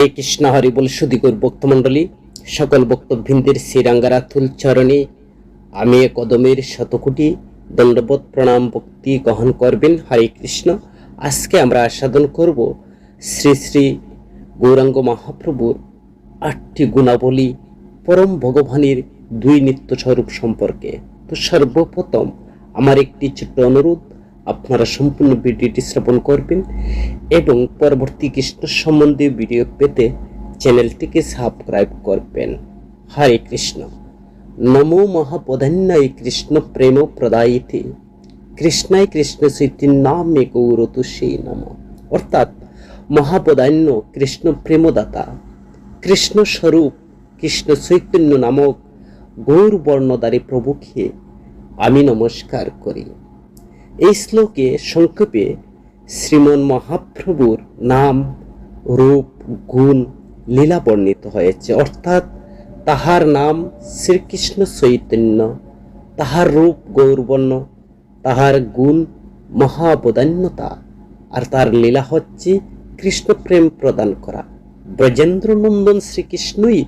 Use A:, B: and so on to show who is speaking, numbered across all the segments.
A: হরে কৃষ্ণ হরি বল সুদীগুর ভক্তমণ্ডলী সকল ভক্তবৃন্দের শ্রীরাঙ্গারাতুল চরণে আমি কদমের শতকোটি দণ্ডবোধ প্রণাম ভক্তি গ্রহণ করবেন। হরে কৃষ্ণ। আজকে আমরা সাধন করব শ্রী শ্রী গৌরাঙ্গ মহাপ্রভুর 8টি গুণাবলী পরম ভগবানের দুই নিত্য স্বরূপ সম্পর্কে। তো সর্বপ্রথম আমার একটি ছোট্ট অনুরোধ, আপনারা সম্পূর্ণ ভিডিওটি শ্রবণ করবেন এবং পরবর্তী কৃষ্ণ সম্বন্ধে ভিডিও পেতে চ্যানেলটিকে সাবস্ক্রাইব করবেন। হরে কৃষ্ণ। নমো মহাপ্রধান্যায় কৃষ্ণ প্রেম প্রদায়িতে কৃষ্ণায় কৃষ্ণ চৈতন্যে গৌরতুষে নম। অর্থাৎ মহাপ্রধান্য কৃষ্ণ প্রেমদাতা কৃষ্ণ স্বরূপ কৃষ্ণ চৈতন্য নামক গৌর বর্ণধারী প্রভুকে আমি নমস্কার করি। এই শ্লোকে সংক্ষেপে শ্রীমন মহাপ্রভুর নাম, রূপ, গুণ, লীলা বর্ণিত হয়েছে। অর্থাৎ তাহার নাম শ্রীকৃষ্ণ চৈতন্য, তাহার রূপ গৌরবর্ণ, তাহার গুণ মহাবদান্যতা, আর তার লীলা হচ্ছে কৃষ্ণ প্রেম প্রদান করা। ব্রজেন্দ্র নন্দন শ্রীকৃষ্ণই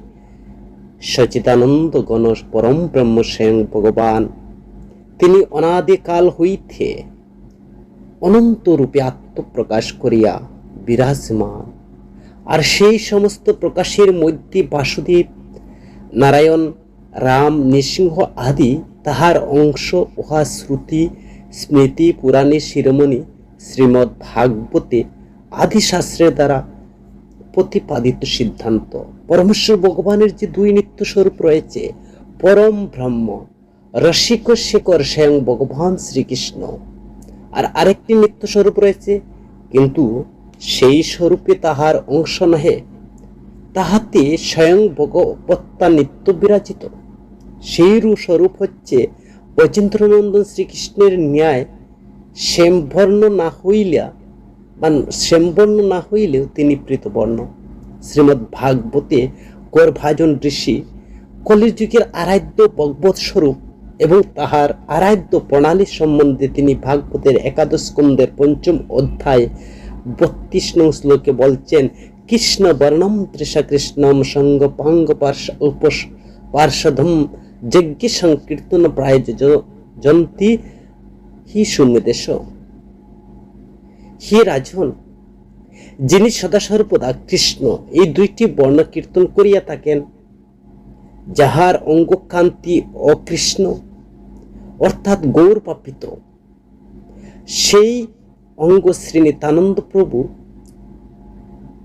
A: সচিদানন্দ গণ পরম ব্রহ্ম স্বয়ং ভগবান। তিনি অনাদিকাল হইতে অনন্ত রূপে আত্মপ্রকাশ করিয়া বিরাজমান, আর সেই সমস্ত প্রকাশের মধ্যে বাসুদেব, নারায়ণ, রাম, নৃসিংহ আদি তাহার অংশ। উহা শ্রুতি স্মৃতি পুরাণে শিরোমণি শ্রীমদ্ ভাগবতে আদি শাস্ত্রের দ্বারা প্রতিপাদিত সিদ্ধান্ত। পরমেশ্বর ভগবানের যে দুই নিত্য স্বরূপ রয়েছে, পরম ব্রহ্ম রসিক শেখর স্বয়ং ভগবান শ্রীকৃষ্ণ, আর আরেকটি নিত্য স্বরূপ রয়েছে, কিন্তু সেই স্বরূপে তাহার অংশ নহে, তাহাতে স্বয়ং ভগবত্তা নিত্য বিরাজিত। সেই স্বরূপ হচ্ছে ব্রজেন্দ্রনন্দন শ্রীকৃষ্ণের ন্যায় শ্যামবর্ণ না হইলেও তিনি পৃতবর্ণ। শ্রীমদ্ ভাগবতে গর্ভাজন ঋষি কলির যুগের আরাধ্য ভগবৎ স্বরূপ এবং তাহার আরাধ্য প্রণালী সম্বন্ধে তিনি ভাগবতের 11 স্কন্ধের 5ম অধ্যায় 32 নং শ্লোকে বলছেন, কৃষ্ণ বর্ণম তৃষা কৃষ্ণম সঙ্গ পাঙ্গ পার্শ্বধম যজ্ঞ সংকীর্তন প্রায় জন্তি হি সুমেদেশ। হে রাজন, যিনি সদাসর্বদা কৃষ্ণ এই দুইটি বর্ণ কীর্তন করিয়া থাকেন, যাহার অঙ্গকান্তি অকৃষ্ণ অর্থাৎ গৌর পাপিত, সেই অঙ্গ শ্রীনিতানন্দ প্রভু।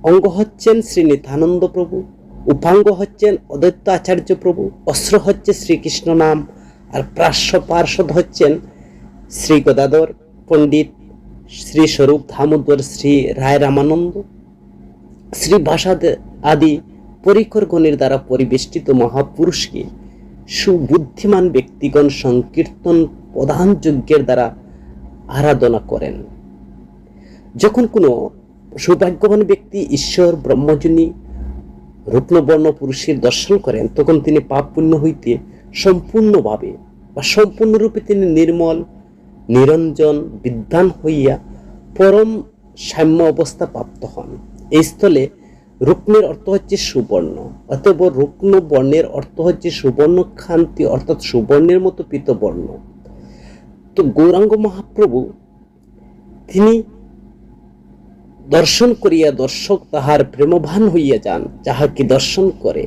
A: অঙ্গ হচ্ছেন শ্রীনিতানন্দ প্রভু, উপাঙ্গ হচ্ছেন অদ্বৈত আচার্য প্রভু, অস্ত্র হচ্ছে শ্রীকৃষ্ণ নাম, আর পার্শ্বদ হচ্ছেন শ্রী গদাধর পণ্ডিত, শ্রী স্বরূপ দামোদর, শ্রী রায় রামানন্দ, শ্রী ভাষাদ আদি পরিকর গণের দ্বারা পরিবেষ্টিত মহাপুরুষকে সুবুদ্ধিমান ব্যক্তিগণ সংকীর্তন প্রধান যজ্ঞের দ্বারা আরাধনা করেন। যখন কোনো সৌভাগ্যবান ব্যক্তি ঈশ্বর ব্রহ্মজনী রত্নবর্ণ পুরুষের দর্শন করেন, তখন তিনি পাপ পুণ্য হইতে সম্পূর্ণভাবে বা সম্পূর্ণরূপে তিনি নির্মল নিরঞ্জন বিদ্বান হইয়া পরম সাম্য অবস্থা প্রাপ্ত হন। এই স্থলে রুক্মের অর্থ হচ্ছে সুবর্ণ, অতএব রুক্ম বর্ণের অর্থ হচ্ছে সুবর্ণ খান্তি, অর্থাৎ সুবর্ণের মতো পীতবর্ণ। তো গৌরাঙ্গ মহাপ্রভু তিনি দর্শন করিয়া দর্শক তাহার প্রেমভান হইয়া যান, যাহাকে দর্শন করে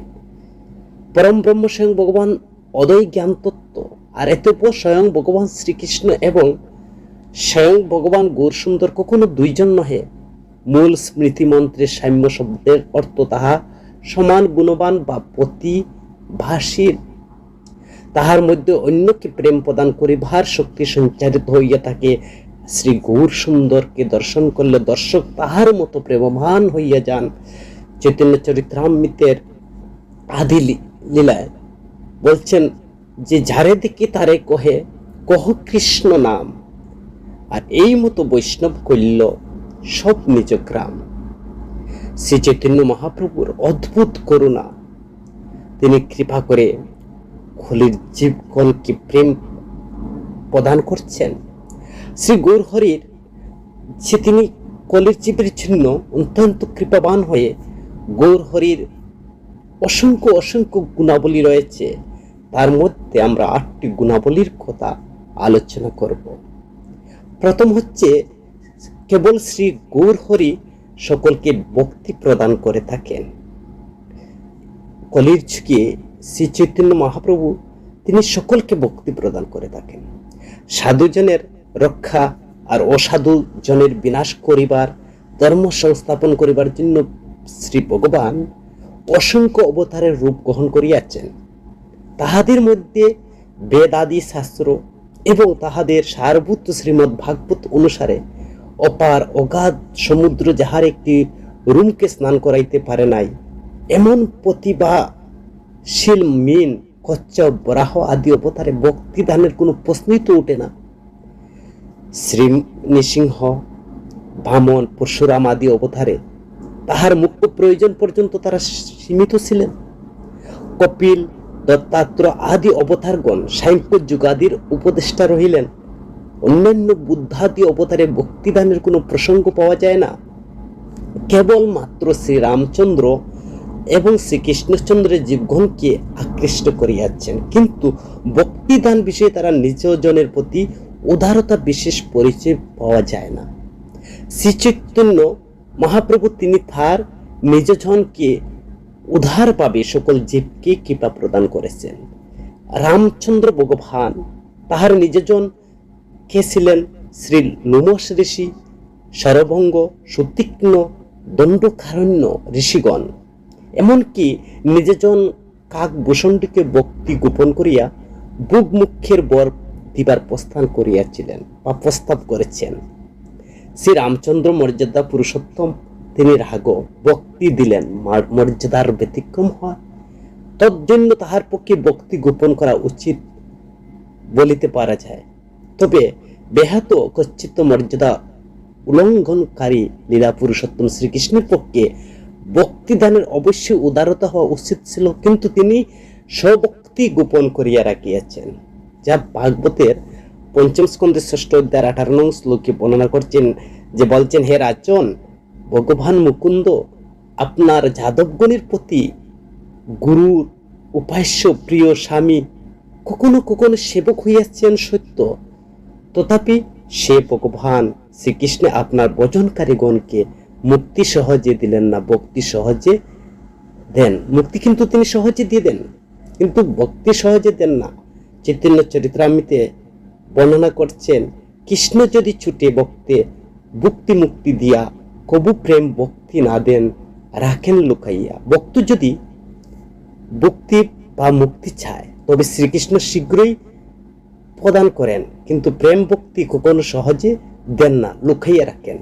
A: পরম ব্রহ্ম স্বয়ং ভগবান অদয় জ্ঞান তত্ত্ব। আর এতপ স্বয়ং ভগবান শ্রীকৃষ্ণ এবং স্বয়ং ভগবান গৌর সুন্দর কখনো দুইজন নহে। মূল স্মৃতি মন্ত্রের সাম্য শব্দের অর্থ তাহা সমান গুণবান বা প্রতিভাসীর, তাহার মধ্যে অন্যকে প্রেম প্রদান করিবার শক্তি সঞ্চারিত হইয়া থাকে। শ্রী গৌর সুন্দরকে দর্শন করলে দর্শক তাহার মতো প্রেমবান হইয়া যান। চৈতন্য চরিতামৃতের আদি লীলায় বলছেন যে, যারে দেখি তারে কহ কৃষ্ণ নাম, আর এই মতো বৈষ্ণব কল্য সব নিজ গ্রাম। শ্রী চৈতন্য মহাপ্রভুর অদ্ভুত করুণা, তিনি কৃপা করে কলির জীবগণকে প্রেম প্রদান করছেন। শ্রী গৌর হরির যে তিনি কলির জীবের জন্য অত্যন্ত কৃপাবান হয়ে গৌরহরির অসংখ্য অসংখ্য গুণাবলী রয়েছে, তার মধ্যে আমরা 8টি গুণাবলীর কথা আলোচনা করব। প্রথম হচ্ছে, কেবল শ্রী গৌরহরি সকলকে ভক্তি প্রদান করে থাকেন। কলির যুগে শ্রী চৈতন্য মহাপ্রভু তিনি সকলকে ভক্তি প্রদান করে থাকেন। সাধুজনের রক্ষা আর অসাধু জনের বিনাশ করিবার, ধর্ম সংস্থাপন করিবার জন্য শ্রী ভগবান অসংখ্য অবতারের রূপ গ্রহণ করিয়াছেন। তাহাদের মধ্যে বেদাদি শাস্ত্র এবং তাহাদের সারভূত শ্রীমদ্ ভাগবত অনুসারে অপার অগাধ সমুদ্র যাহার একটি রুমকে স্নান করাইতে পারে নাই, এমন প্রতিভাশীল মিন, কচ্ছপ, বরাহ আদি অবতারে ভক্তিদানের কোনো প্রশ্নই তো ওঠে না। শ্রী নৃসিংহ, বামন, পরশুরাম আদি অবতারে তাহার মুখ্য প্রয়োজন পর্যন্ত তারা সীমিত ছিলেন। কপিল, দত্তাত্র আদি অবতারগণ সাংখ্য যুগাদির উপদেষ্টা রহিলেন। অন্যান্য বুদ্ধাদি অবতারে ভক্তিদানের কোনো প্রসঙ্গ পাওয়া যায় না। কেবলমাত্র শ্রীরামচন্দ্র এবং শ্রীকৃষ্ণচন্দ্রের জীবগণকে আকৃষ্ট করিয়াছেন, কিন্তু ভক্তিদান বিষয়ে তারা নিজজনের প্রতি উদারতা বিশেষ পরিচয় পাওয়া যায় না। শ্রী চৈতন্য মহাপ্রভু তিনি তার নিজজনকে উদারভাবে সকল জীবকে কৃপা প্রদান করেছেন। রামচন্দ্র ভগবান তাহার নিজজন কে ছিলেন? শ্রী লোমশ ঋষি, সরভঙ্গ, সুতীক্ষ্ণ, দণ্ডকারণ্য ঋষিগণ। এমনকি নিজজন কাকভূষণটিকে ভক্তি গোপন করিয়া বুক মুখের বর দিবার প্রস্থান করিয়াছিলেন বা প্রস্তাব করেছেন। শ্রী রামচন্দ্র মর্যাদা পুরুষোত্তম, তিনি রাগ ভক্তি দিলেন মর্যাদার ব্যতিক্রম হয়, তজ্জন্য তাহার পক্ষে ভক্তি গোপন করা উচিত বলিতে পারা যায়। তবে বেহাত কচ্ছিত মর্যাদা উল্লঙ্ঘনকারী লীলা পুরুষোত্তম শ্রীকৃষ্ণের পক্ষে ভক্তিদানের অবশ্যই উদারতা হওয়া উচিত ছিল, কিন্তু তিনি স্বভক্তি গোপন করিয়া রাখিয়াছেন, যা ভাগবতের 5ম স্কন্ধের 6ষ্ঠ অধ্যায়ের 18 নং শ্লোকে বর্ণনা করছেন, যে বলছেন, হে রাজন, ভগবান মুকুন্দ আপনার যাদবগণের প্রতি গুরুর উপাস্য প্রিয় স্বামী কখনো কখনো সেবক হইয়াছেন সত্য, তথাপি সে ভগবান শ্রীকৃষ্ণ আপনার ভজনকারীগণকে মুক্তি সহজে দিলেন না, ভক্তি সহজে দেন। মুক্তি কিন্তু তিনি সহজে দিয়ে দেন, কিন্তু ভক্তি সহজে দেন না। চৈতন্য চরিতামৃতে বর্ণনা করছেন, কৃষ্ণ যদি ছুটে ভক্তে ভক্তি মুক্তি দিয়া কবু প্রেম ভক্তি না দেন, রাখেন লুকাইয়া। ভক্ত যদি ভক্তি বা মুক্তি চায় তবে শ্রীকৃষ্ণ শীঘ্রই প্রদান করেন, কিন্তু প্রেম ভক্তি কখনো সহজে দেন না, লুকাইয়া রাখেন।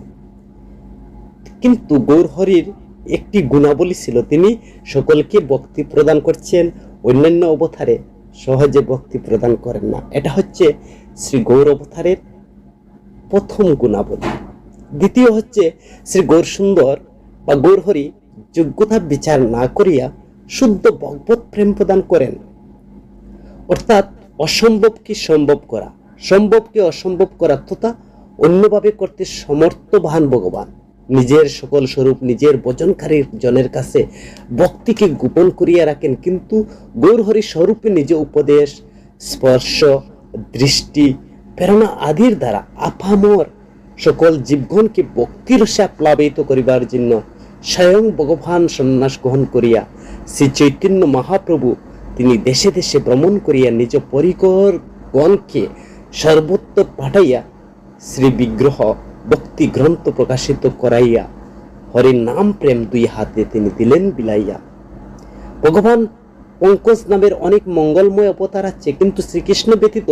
A: কিন্তু গৌরহরির একটি গুণাবলী ছিল, তিনি সকলকে ভক্তি প্রদান করছেন, অন্যান্য অবতারে সহজে ভক্তি প্রদান করেন না। এটা হচ্ছে শ্রী গৌর অবতারের প্রথম গুণাবলী। দ্বিতীয় হচ্ছে, শ্রী গৌর সুন্দর বা গৌরহরি যোগ্যতা বিচার না করিয়া শুদ্ধ ভগবত প্রেম প্রদান করেন, অর্থাৎ অসম্ভবকে সম্ভব করা, সম্ভবকে অসম্ভব করা তথা অন্যভাবে করতে সমর্থবান ভগবান নিজের সকল স্বরূপ নিজের ভজনকারী জনের কাছে ভক্তিকে গোপন করিয়া রাখেন, কিন্তু গৌরহরি স্বরূপে নিজ উপদেশ, স্পর্শ, দৃষ্টি, প্রেরণা আদির দ্বারা আপামর সকল জীবগণকে ভক্তিরসে প্লাবিত করিবার জন্য স্বয়ং ভগবান সন্ন্যাস গ্রহণ করিয়া শ্রী চৈতন্য মহাপ্রভু তিনি দেশে দেশে ভ্রমণ করিয়া নিজ পরিকর গণকে সর্বত্র পাঠাইয়া শ্রী বিগ্রহ ভক্তি গ্রন্থ প্রকাশিত করাইয়া হরির নাম প্রেম 2 হাতে তিনি দিলেন বিলাইয়া। ভগবান পঙ্কজ নামের অনেক মঙ্গলময় অবতার আছে, কিন্তু শ্রীকৃষ্ণ ব্যতীত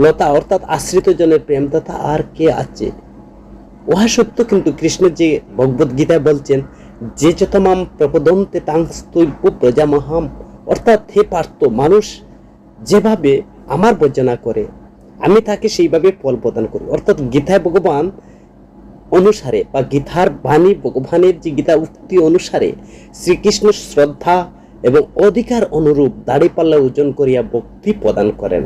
A: লতা অর্থাৎ আশ্রিত জনের প্রেমদাতা আর কে আছে? উহা সত্য, কিন্তু কৃষ্ণ যে ভগবদ গীতায় বলছেন, যে যতমাম প্রপদন্তে তাংস্তৈব প্রজামহাম, অর্থাৎ হে পার্থ, মানুষ যেভাবে আমার বর্জনা করে আমি তাকে সেইভাবে ফল প্রদান করি। অর্থাৎ গীতায় ভগবান অনুসারে বা গীতার বাণী ভগবানের যে গীতা উক্তি অনুসারে শ্রীকৃষ্ণ শ্রদ্ধা এবং অধিকার অনুরূপ দাড়িপাল্লা ওজন করিয়া ভক্তি প্রদান করেন।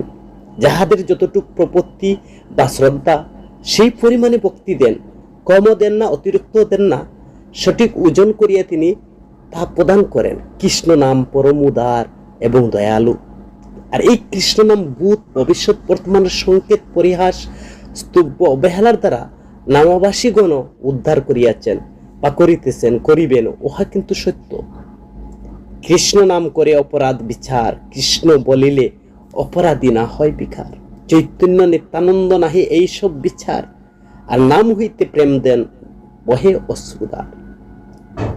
A: যাহাদের যতটুক প্রপত্তি বা শ্রদ্ধা সেই পরিমাণে ভক্তি দেন, কমও দেন না, অতিরিক্ত দেন না, সঠিক ওজন করিয়া তিনি তা প্রদান করেন। কৃষ্ণ নাম পরম উদার এবং দয়ালু। আর এই কৃষ্ণ নাম ভূত ভবিষ্যৎ বর্তমানের সংকেত পরিহাস স্তব্ধ অবহেলার দ্বারা নামাবাসীগণ উদ্ধার করিয়াছেন বা করিতেছেন, করিবেন, উহা কিন্তু সত্য। কৃষ্ণ নাম করে অপরাধ বিচার, কৃষ্ণ বলিলে অপরাধী না হয় বিকার। চৈতন্য নিত্যানন্দ নাহি এইসব বিচার, আর নাম হইতে প্রেম দেন বহে অশ্রুদার।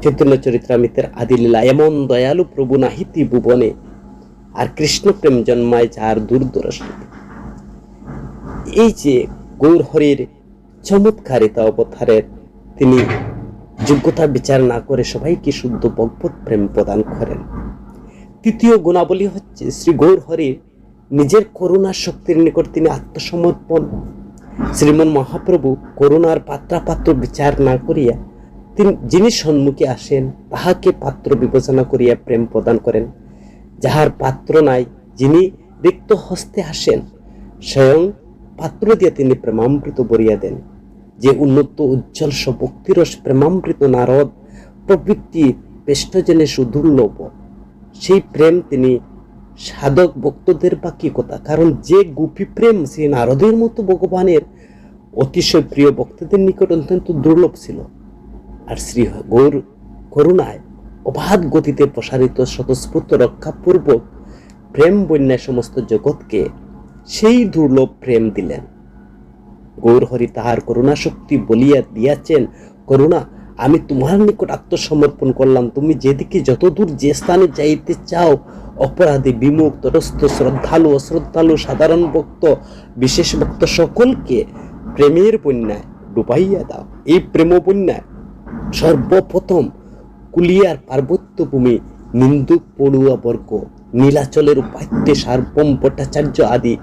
A: চৈতন্য চরিত্রামৃতের আদিলীলা, এমন দয়ালু প্রভু নাহিতি ভুবনে, আর কৃষ্ণ প্রেম জন্মায় যার দূরদর্শনে। এই যে গৌর হরির চমৎকারিতা অবতারের, তিনি যোগ্যতা বিচার না করে সবাইকে শুদ্ধ ভগবত প্রেম প্রদান করেন। তৃতীয় গুণাবলী হচ্ছে শ্রী গৌর হরির নিজের করুণার শক্তির নিকট তিনি আত্মসমর্পণ। শ্রীমন মহাপ্রভু করুণার পাত্রাপাত্র বিচার না করিয়া যিনি সম্মুখে আসেন তাহাকে পাত্র বিবেচনা করিয়া প্রেম প্রদান করেন। যাহার পাত্র নাই, যিনি রিক্ত হস্তে আসেন, স্বয়ং পাত্র দিয়ে তিনি প্রেমামৃত বরিয়া দেন। যে উন্নত উজ্জ্বল ভক্তিরস প্রেমামৃত নারদ প্রবৃত্তি পেষ্টজনে সুদুর্লভ, সেই প্রেম তিনি সাধক ভক্তদের বা কি কথা, কারণ যে গুপি প্রেম সেই নারদের মতো ভগবানের অতিশয় প্রিয় ভক্তদের নিকট অত্যন্ত দুর্লভ ছিল। আর শ্রী গৌর করুণায় অবাধ গতিতে প্রসারিত স্বতঃস্ফূর্ত রক্ষাপূর্বক প্রেম বন্যায় সমস্ত জগৎকে সেই দুর্লভ প্রেম দিলেন। গৌর হরি তাহার করুণা শক্তি বলিয়া দিয়াছেন, করুণা আমি তোমার নিকট আত্মসমর্পণ করলাম, তুমি যেদিকে যতদূর যে স্থানে যাইতে চাও, অপরাধী বিমুখ তটস্থ শ্রদ্ধালু অশ্রদ্ধালু সাধারণ ভক্ত বিশেষ ভক্ত সকলকে প্রেমের বন্যায় ডুবাইয়া দাও। এই প্রেম বন্যায় সর্বপ্রথম কুলিয়ার পার্বত্য ভূমি নিন্দুক পড়ুয়া বর্গ, নীলাচলের উপাত্যে সার্বম ভট্টাচার্য আদি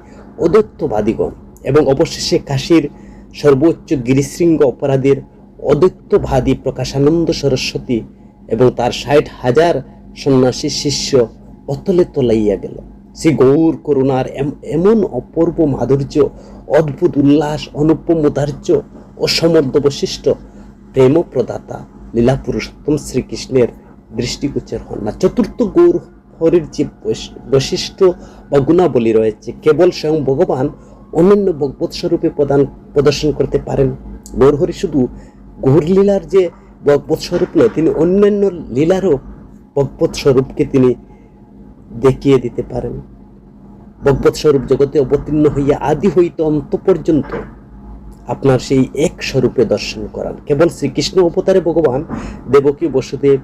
A: অদ্বৈতবাদীগণ এবং অবশেষে কাশীর সর্বোচ্চ গিরিশৃঙ্গ অপরাধীর অদ্বৈতবাদী প্রকাশানন্দ সরস্বতী এবং তার 60,000 সন্ন্যাসী শিষ্য অতলে তলাইয়া গেল। শ্রী গৌর করুণার এমন অপূর্ব মাধুর্য, অদ্ভুত উল্লাস, অনুপম ঔদার্য ও সমর্থ বৈশিষ্ট্য প্রেম প্রদাতা লীলা পুরুষোত্তম শ্রীকৃষ্ণের দৃষ্টিগোচর হন না। চতুর্থ গৌর হরির যে বৈশিষ্ট্য বা গুণাবলী রয়েছে, কেবল স্বয়ং ভগবান অন্যান্য ভগবৎ স্বরূপে প্রদর্শন করতে পারেন। গৌর হরি শুধু গৌর লীলার যে ভগবৎ স্বরূপ নয়, তিনি অন্যান্য লীলারও ভগবৎ স্বরূপকে তিনি দেখিয়ে দিতে পারেন। ভগবৎ স্বরূপ জগতে অবতীর্ণ হইয়া আদি হইতে অন্ত পর্যন্ত আপনার সেই এক স্বরূপে দর্শন করান। কেবল শ্রীকৃষ্ণ অবতারে ভগবান দেবকী বসুদেব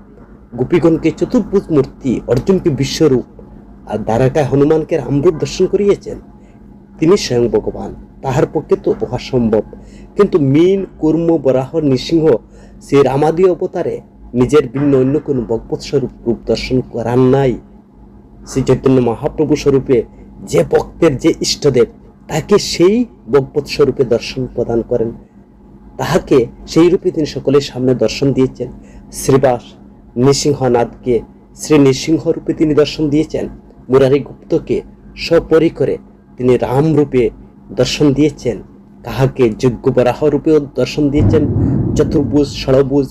A: গোপীগণকে চতুর্ভুজ মূর্তি, অর্জুনকে বিশ্বরূপ, আর দ্বারকায় হনুমানকে রামরূপ দর্শন করিয়েছেন। তিনি স্বয়ং ভগবান, তাহার পক্ষে তো উহা সম্ভব। কিন্তু মীন, কুর্ম, বরাহ, নৃসিংহ সে রামাদি অবতারে নিজের ভিন্ন অন্য কোন ভগবৎ স্বরূপ রূপ দর্শন করান নাই। শ্রী চৈতন্য মহাপ্রভু স্বরূপে যে ভক্তের যে ইষ্টদেব, তাকে সেই ভগবৎ স্বরূপে দর্শন প্রদান করেন। তাহাকে সেই রূপে তিনি সকলের সামনে দর্শন দিয়েছেন। শ্রীবাস নৃসিংহনাথকে শ্রী নৃসিংহ রূপে তিনি দর্শন দিয়েছেন। মুরারি গুপ্তকে সপরিকরে তিনি রাম রূপে দর্শন দিয়েছেন। কাহাকে যোগ্য বরাহ রূপেও দর্শন দিয়েছেন, চতুর্ভুজ, ষড়ভুজ,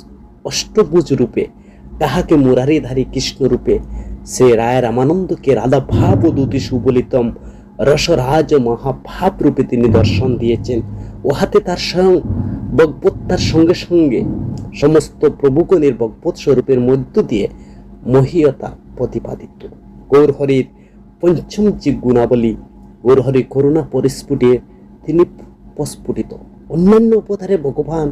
A: অষ্টভুজ রূপে। কাহাকে মুরারিধারী কৃষ্ণ রূপে শ্রী রায় রামানন্দকে রাধা ভাব দুতি সুবলিতম রসরাজ মহাভাব রূপে তিনি দর্শন দিয়েছেন। উহাতে তার স্বয়ং ভগবত্তার সঙ্গে সঙ্গে সমস্ত প্রভুগণের ভগবৎ স্বরূপের মধ্য দিয়ে মহীয়তা প্রতিপাদিত। গৌর হরির পঞ্চম যে গুণাবলী, গৌর হরি করুণা পরিস্ফুটে তিনি প্রস্ফুটিত। অন্যান্য অবতারে ভগবান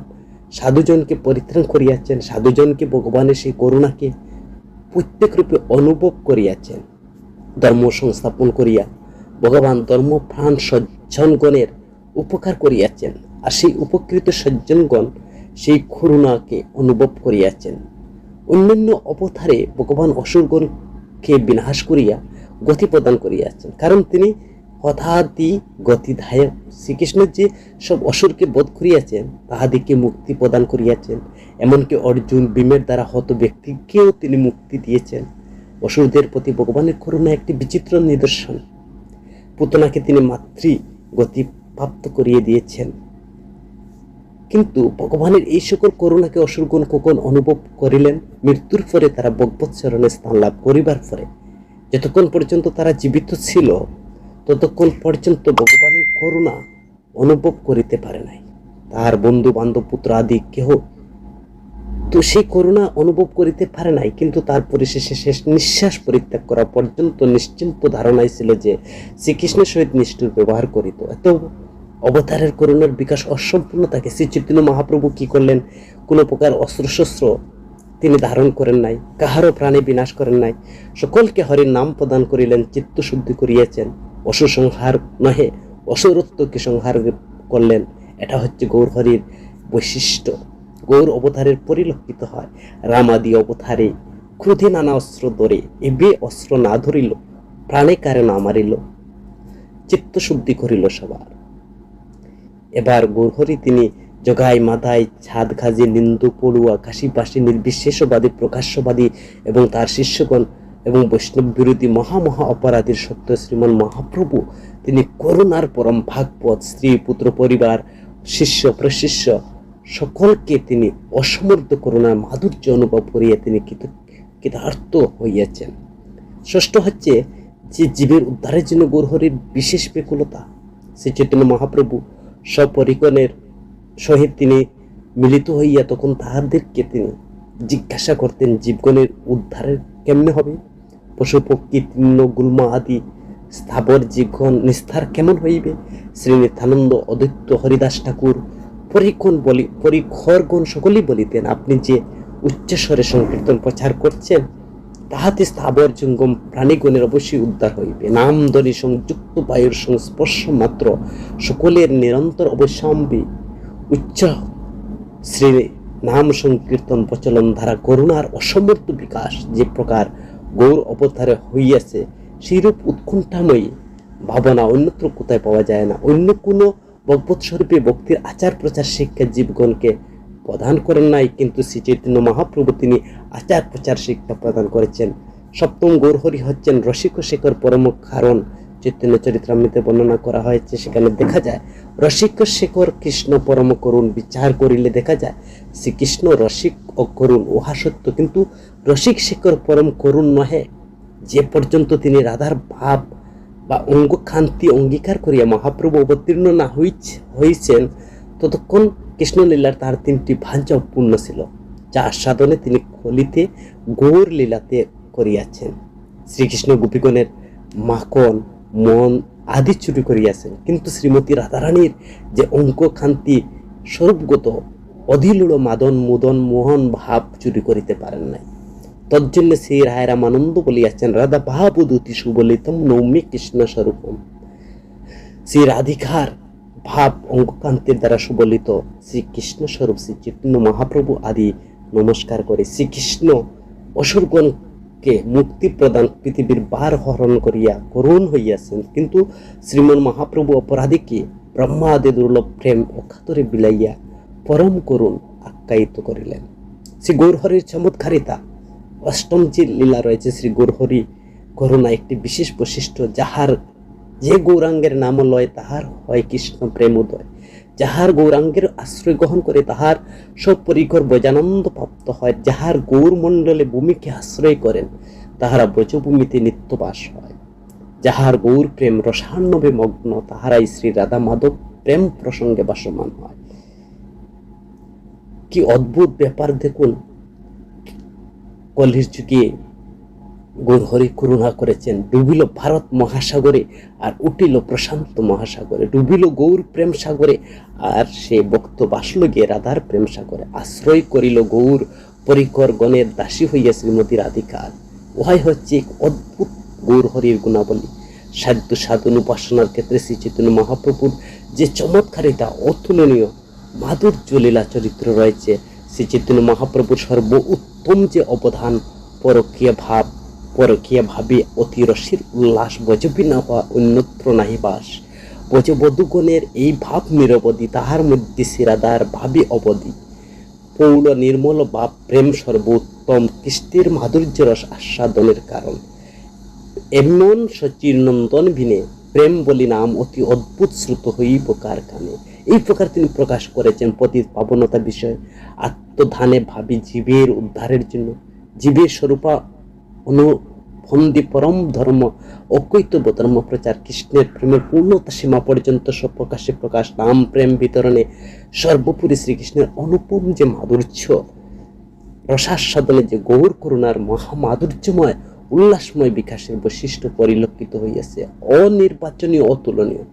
A: সাধুজনকে পরিত্রাণ করিয়াছেন, সাধুজনকে ভগবানের সেই করুণাকে প্রত্যেক রূপে অনুভব করিয়াছেন। ধর্ম সংস্থাপন করিয়া ভগবান ধর্মপ্রাণ সজ্জনগণের উপকার করিয়াছেন, আর সেই উপকৃত সজ্জনগণ সেই করুণাকে অনুভব করিয়াছেন। অন্যান্য অবতারে ভগবান অসুরগণকে বিনাশ করিয়া গতি প্রদান করিয়াছেন, কারণ তিনি হঠাৎই গতিধায়ক। শ্রীকৃষ্ণের যে সব অসুরকে বধ করিয়াছেন, তাহাদিকে মুক্তি প্রদান করিয়াছেন। এমনকি অর্জুন ভীমের দ্বারা হত ব্যক্তিকেও তিনি মুক্তি দিয়েছেন। অসুরদের প্রতি ভগবানের করুণা একটি বিচিত্র নিদর্শন। পুতনাকে তিনি মাতৃ গতি প্রাপ্ত করিয়ে দিয়েছেন। কিন্তু ভগবানের এই সকল করুণাকে অসুরগণ কখন অনুভব করিলেন? মৃত্যুর পরে তারা ভগবৎ চরণে স্থান লাভ করিবার পরে। যতক্ষণ পর্যন্ত তারা জীবিত ছিল ততক্ষণ পর্যন্ত ভগবানের করুণা অনুভব করিতে পারে নাই। তার বন্ধু বান্ধব পুত্র আদি কেহ তো সেই করুণা অনুভব করিতে পারে নাই, কিন্তু তার পরিশেষে শেষ নিঃশ্বাস পরিত্যাগ করা পর্যন্ত নিশ্চিন্ত ধারণাই ছিল যে শ্রীকৃষ্ণের সহিত নিষ্ঠুর ব্যবহার করিত। এত অবতারের করুণার বিকাশ অসম্পূর্ণ থাকে। শ্রী চৈতন্য মহাপ্রভু কি করলেন? কোনো প্রকার অস্ত্রশস্ত্র তিনি ধারণ করেন নাই, কাহারও প্রাণী বিনাশ করেন নাই, সকলকে হরির নাম প্রদান করিলেন, চিত্তশুদ্ধি করিয়াছেন, অসুর সংহার নহে অসুরত্বকে সংহার করলেন। এটা হচ্ছে গৌর হরির বৈশিষ্ট্য। গৌর অবতারের পরিলক্ষিত হয়। রামাদি অবতারে ক্রোধে নানা অস্ত্র ধরে, এবে অস্ত্র না ধরিল, প্রাণে কারে না মারিল, চিত্তশুদ্ধি করিল সবার। এবার গৌরহরি তিনি জগাই মাদাই ছাদ খাজি নিন্দু পড়ুয়া কাশিপাশি নির্বিশেষবাদী প্রকাশ্যবাদী এবং তার শিষ্যগণ এবং বৈষ্ণব বিরোধী মহা অপরাধীর সত্য শ্রীমান মহাপ্রভু তিনি করুণার পরম ভাগবত স্ত্রী পুত্র পরিবার শিষ্য প্রশিষ্য সকলকে তিনি অসমর্থ করুণার মাধুর্য অনুভব করিয়া তিনি কৃতার্থ হইয়াছেন। ষষ্ঠ হচ্ছে যে জীবের উদ্ধারের জন্য গৌরহরির বিশেষ ব্যাকুলতা। শ্রী চৈতন্য মহাপ্রভু সপরিগণের সহিত তিনি মিলিত হইয়া তখন তাহাদেরকে তিনি জিজ্ঞাসা করতেন জীবগণের উদ্ধারের কেমনে হবে, পশু পক্ষী তৃণ গুল্ম আদি স্থাবর জীবগণ নিস্তার কেমন হইবে। শ্রী নিত্যানন্দ অদ্বৈত হরিদাস ঠাকুর পরিখরগণ সকলেই বলিতেন আপনি যে উচ্চস্বরে সংকীর্তন প্রচার করছেন তাহাতে স্থাবর জঙ্গম প্রাণীগণের অবশ্যই উদ্ধার হইবে। নাম ধ্বনি সংযুক্ত বায়ুর সংস্পর্শ মাত্র সকলের নিরন্তর অবশ্যম্বী উচ্চ শ্রী নাম সংকীর্তন প্রচলন ধারা করুণার অসমর্থ বিকাশ যে প্রকার গৌর অবতারে হইয়াছে সেইরূপ উৎকণ্ঠাময়ী ভাবনা অন্যত্র কোথায় পাওয়া যায় না। অন্য কোনো ভগবৎ স্বরূপে ভক্তির আচার প্রচার শিক্ষা জীবগণকে প্রদান করেন নাই, কিন্তু শ্রী চৈতন্য মহাপ্রভু তিনি আচার প্রচার শিক্ষা প্রদান করেছেন। সপ্তম গৌরহরি হচ্ছেন রসিক শেখর পরম কারণ। চৈতন্য চরিতামৃতে বর্ণনা করা হয়েছে, সেখানে দেখা যায় রসিক শেখর কৃষ্ণ পরম করুণ। বিচার করিলে দেখা যায় শ্রীকৃষ্ণ রসিক ও করুণ উহা সত্য, কিন্তু রসিক শেখর পরম করুণ নহে। যে পর্যন্ত তিনি রাধার ভাব বা অঙ্গখান্তি অঙ্গীকার করিয়া মহাপ্রভু অবতীর্ণ না হইছেন ততক্ষণ কৃষ্ণলীলার তার তিনটি ভাঞ্জা পূর্ণ ছিল, যা আস্বাদনে তিনি কলিতে গৌর লীলাতে করিয়াছেন। শ্রীকৃষ্ণ গোপীগণের মাখন মন আদি চুরি করিয়াছেন, কিন্তু শ্রীমতী রাধারানীর যে অঙ্গখান্তি স্বরূপগত অধিলুড় মাদন মুদন মোহন ভাব চুরি করিতে পারেন নাই। তজ্জন্য শ্রী রায়রামানন্দ বলিয়াছেন রাধা ভাব উদুতি সুবলিতম নৌমি কৃষ্ণ স্বরূপম। শ্রী রাধিকার ভাব অঙ্গকান্তির দ্বারা সুবলিত শ্রীকৃষ্ণ স্বরূপ শ্রী চৈতন্য মহাপ্রভু আদি নমস্কার করে। শ্রীকৃষ্ণ অসুরগণকে মুক্তি প্রদান পৃথিবীর বার হরণ করিয়া করুণ হইয়াছেন, কিন্তু শ্রীমন মহাপ্রভু অপরাধীকে ব্রহ্মা আদি দুর্লভ প্রেম অকাতরে বিলাইয়া পরম করুণ আখ্যায়িত করিলেন। শ্রী গৌরহরির চমৎকারিতা। অষ্টম যে লীলা রয়েছে শ্রী গৌরহরি করুণা একটি বিশেষ বৈশিষ্ট্য। যাহার যে গৌরাঙ্গের নাম লয় তাহার হয় কৃষ্ণ প্রেম উদয়। যাহার গৌরাঙ্গের আশ্রয় গ্রহণ করে তাহার সপরিকর ব্রজানন্দ প্রাপ্ত হয়। যাহার গৌরমণ্ডলে ভূমিকে আশ্রয় করেন তাহারা ব্রজভূমিতে নিত্যবাস হয়। যাহার গৌর প্রেম রসার্ণবে মগ্ন তাহারাই শ্রী রাধা মাধব প্রেম প্রসঙ্গে বাসমান হয়। কি অদ্ভুত ব্যাপার দেখুন, কলির যুগে গৌরহরি করুণা করেছেন। ডুবিল ভারত মহাসাগরে আর উঠিল প্রশান্ত মহাসাগরে। ডুবিল গৌর প্রেম সাগরে আর সে ভক্ত বাসল গিয়ে রাধার প্রেম সাগরে। আশ্রয় করিল গৌর পরিকর গণের দাসী হইয়া শ্রীমতী রাধিকার। উহাই হচ্ছে এক অদ্ভুত গৌরহরির গুণাবলী। সাধ্য সাধন উপাসনার ক্ষেত্রে শ্রী চৈতন্য মহাপ্রভুর যে চমৎকারিতা অতুলনীয় মাধুর্য লীলা চরিত্র রয়েছে। শ্রী চৈতন্য মহাপ্রভুর সর্ব উত্তম যে অবদান পরকীয়া ভাবে অতি রসির উল্লাস বজবি না হওয়া অন্যত্র নাহি বাস। ব্রজবধূগণের এই ভাব নিরবধি, তাহার মধ্যে শ্রীরাধার ভাবে অবধি। পৌল নির্মল ভাব প্রেম সর্বোত্তম কৃষ্ণের মাধুর্য রস আস্বাদনের কারণ। এমন সচির নন্দন ভিনে প্রেম বলি নাম অতি অদ্ভুত শ্রুত হইব কার কানে। এই প্রকার তিনি প্রকাশ করেছেন পতিত পাবনতা বিষয়। আত্মধানে ভাবি জীবের উদ্ধারের জন্য, জীবের স্বরূপা অনুভন্দি পরম ধর্ম অকৈতব ধর্ম প্রচার, কৃষ্ণের প্রেমের পূর্ণতা সীমা পর্যন্ত স্বপ্রকাশে প্রকাশ, নাম প্রেম বিতরণে সর্বোপরি শ্রীকৃষ্ণের অনুপম যে মাধুর্য, রসাস্বাদনে যে গৌর করুণার মহামাধুর্যময় উল্লাসময় বিকাশের বৈশিষ্ট্য পরিলক্ষিত হইয়াছে, অনির্বাচনীয়, অতুলনীয়।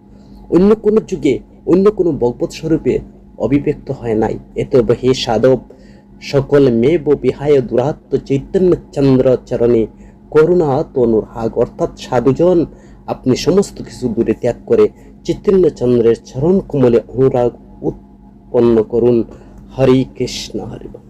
A: অন্য কোনো যুগে অন্য কোনো ভগবৎ স্বরূপে অভিব্যক্ত হয় নাই। এতএব হে সাধব, সকল মেব বিহায় দুরাত্ম চৈতন্য চন্দ্র চরণে করুণা তনুরাগ, অর্থাৎ সাধুজন আপনি সমস্ত কিছু দূরে ত্যাগ করে চৈতন্য চন্দ্রের চরণ কমলে অনুরাগ উৎপন্ন করুন। হরে কৃষ্ণ, হরে।